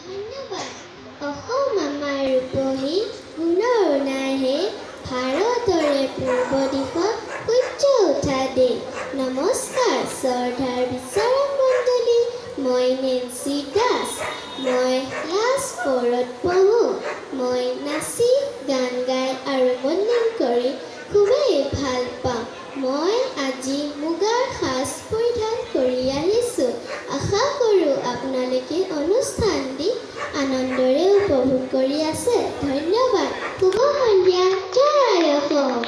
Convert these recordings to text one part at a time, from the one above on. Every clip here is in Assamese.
ধন্যবাদ। অসম আমাৰ ৰূপহী গুণৰ নাহে, ভাৰতৰে পূৰ্ব দিশত সূৰ্য উঠা দেশ। নমস্কাৰ শ্ৰদ্ধাৰ বিচাৰক মণ্ডলী, মই নেন্সি দাস। মই ক্লাছ 4ত পঢ়োঁ। মই নাচি গান গাই আৰু মডেলিং কৰি খুবেই ভাল পাওঁ। মই আজি মুগাৰ সাজ পৰিধান কৰি আহিছোঁ। আশা কৰোঁ আপোনালোকে অনুষ্ঠানটি আনন্দৰে উপভোগ কৰি আছে। ধন্যবাদ। শুভ সন্ধিয়া। জয় অসম।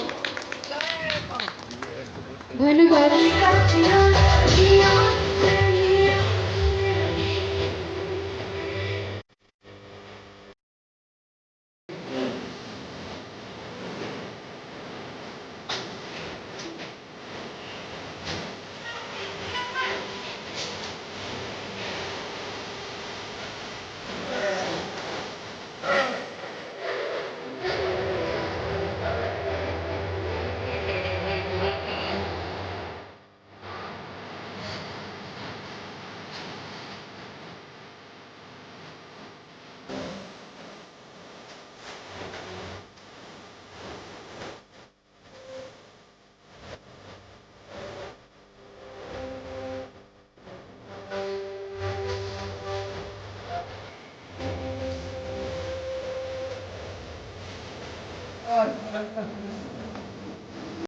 ধন্যবাদ।